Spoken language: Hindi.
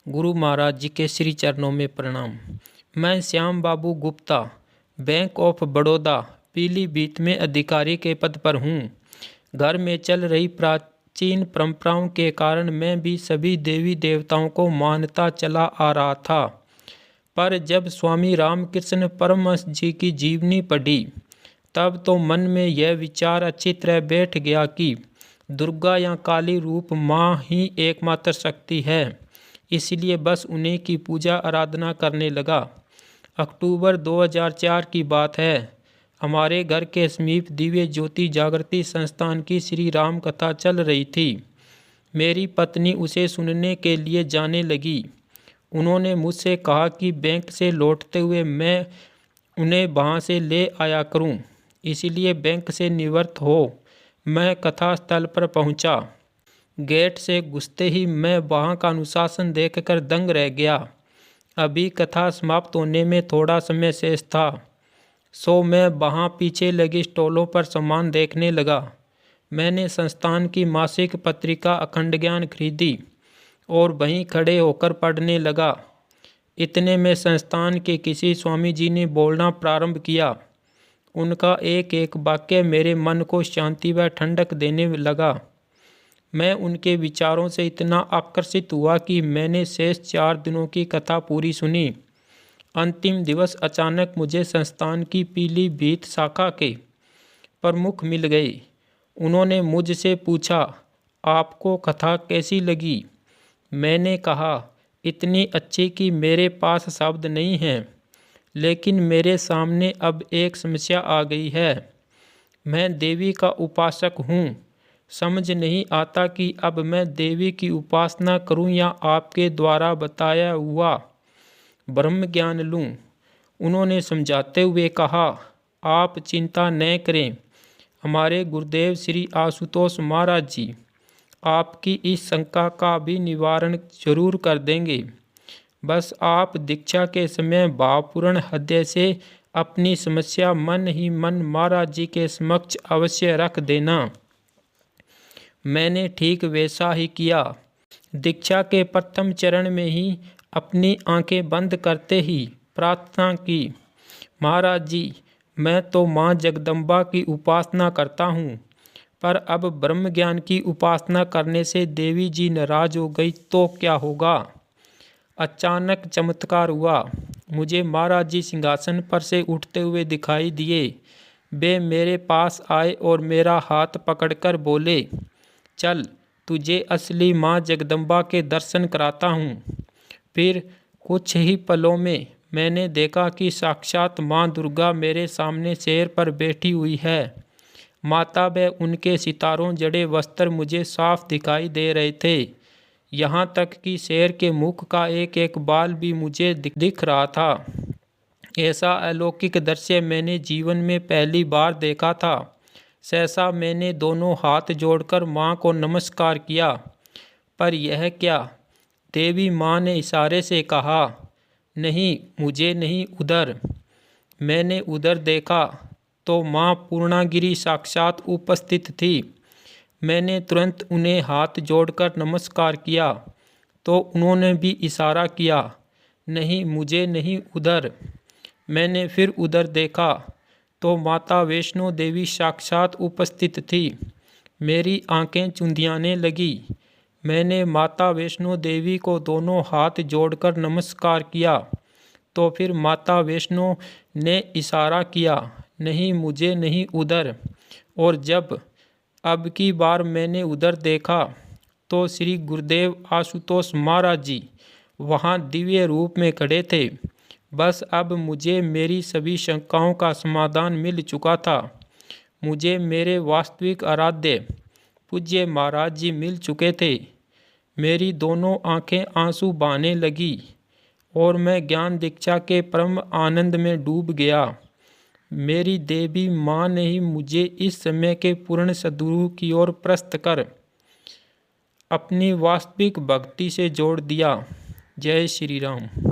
गुरु महाराज जी के श्री चरणों में प्रणाम। मैं श्याम बाबू गुप्ता बैंक ऑफ बड़ौदा पीलीभीत में अधिकारी के पद पर हूँ। घर में चल रही प्राचीन परंपराओं के कारण मैं भी सभी देवी देवताओं को मानता चला आ रहा था, पर जब स्वामी रामकृष्ण परमहंस जी की जीवनी पढ़ी तब तो मन में यह विचार अच्छी तरह बैठ गया कि दुर्गा या काली रूप माँ ही एकमात्र शक्ति है, इसलिए बस उन्हीं की पूजा आराधना करने लगा। अक्टूबर 2004 की बात है। हमारे घर के समीप दिव्य ज्योति जागृति संस्थान की श्री राम कथा चल रही थी। मेरी पत्नी उसे सुनने के लिए जाने लगी। उन्होंने मुझसे कहा कि बैंक से लौटते हुए मैं उन्हें वहाँ से ले आया करूँ, इसलिए बैंक से निवृत्त हो मैं कथा स्थल पर पहुँचा। गेट से घुसते ही मैं वहाँ का अनुशासन देखकर दंग रह गया। अभी कथा समाप्त होने में थोड़ा समय शेष था, सो मैं वहाँ पीछे लगी स्टॉलों पर सामान देखने लगा। मैंने संस्थान की मासिक पत्रिका अखंड ज्ञान खरीदी और वहीं खड़े होकर पढ़ने लगा। इतने में संस्थान के किसी स्वामी जी ने बोलना प्रारंभ किया। उनका एक एक वाक्य मेरे मन को शांति व ठंडक देने लगा। मैं उनके विचारों से इतना आकर्षित हुआ कि मैंने शेष 4 दिनों की कथा पूरी सुनी। अंतिम दिवस अचानक मुझे संस्थान की पीलीभीत शाखा के प्रमुख मिल गए। उन्होंने मुझसे पूछा, आपको कथा कैसी लगी? मैंने कहा, इतनी अच्छी कि मेरे पास शब्द नहीं हैं, लेकिन मेरे सामने अब एक समस्या आ गई है। मैं देवी का उपासक हूँ। समझ नहीं आता कि अब मैं देवी की उपासना करूं या आपके द्वारा बताया हुआ ब्रह्म ज्ञान लूं। उन्होंने समझाते हुए कहा, आप चिंता न करें, हमारे गुरुदेव श्री आशुतोष महाराज जी आपकी इस शंका का भी निवारण जरूर कर देंगे। बस आप दीक्षा के समय भावपूर्ण हृदय से अपनी समस्या मन ही मन महाराज जी के समक्ष अवश्य रख देना। मैंने ठीक वैसा ही किया। दीक्षा के प्रथम चरण में ही अपनी आंखें बंद करते ही प्रार्थना की, महाराज जी मैं तो माँ जगदम्बा की उपासना करता हूँ, पर अब ब्रह्म ज्ञान की उपासना करने से देवी जी नाराज हो गई तो क्या होगा? अचानक चमत्कार हुआ। मुझे महाराज जी सिंहासन पर से उठते हुए दिखाई दिए। वे मेरे पास आए और मेरा हाथ पकड़कर बोले, चल तुझे असली माँ जगदम्बा के दर्शन कराता हूँ। फिर कुछ ही पलों में मैंने देखा कि साक्षात माँ दुर्गा मेरे सामने शेर पर बैठी हुई है। माता व उनके सितारों जड़े वस्त्र मुझे साफ दिखाई दे रहे थे। यहाँ तक कि शेर के मुख का एक एक बाल भी मुझे दिख रहा था। ऐसा अलौकिक दृश्य मैंने जीवन में पहली बार देखा था। सहसा मैंने दोनों हाथ जोड़कर माँ को नमस्कार किया। पर यह क्या? देवी माँ ने इशारे से कहा, नहीं मुझे नहीं, उधर। मैंने उधर देखा तो माँ पूर्णागिरि साक्षात उपस्थित थी। मैंने तुरंत उन्हें हाथ जोड़कर नमस्कार किया तो उन्होंने भी इशारा किया, नहीं मुझे नहीं, उधर। मैंने फिर उधर देखा तो माता वैष्णो देवी साक्षात उपस्थित थी। मेरी आंखें चुंधियाने लगी। मैंने माता वैष्णो देवी को दोनों हाथ जोड़कर नमस्कार किया तो फिर माता वैष्णो ने इशारा किया, नहीं मुझे नहीं, उधर। और जब अब की बार मैंने उधर देखा तो श्री गुरुदेव आशुतोष महाराज जी वहाँ दिव्य रूप में खड़े थे। बस अब मुझे मेरी सभी शंकाओं का समाधान मिल चुका था। मुझे मेरे वास्तविक आराध्य पूज्य महाराज जी मिल चुके थे। मेरी दोनों आंखें आंसू बहाने लगी और मैं ज्ञान दीक्षा के परम आनंद में डूब गया। मेरी देवी माँ ने ही मुझे इस समय के पूर्ण सद्गुरु की ओर प्रस्त कर अपनी वास्तविक भक्ति से जोड़ दिया। जय श्री राम।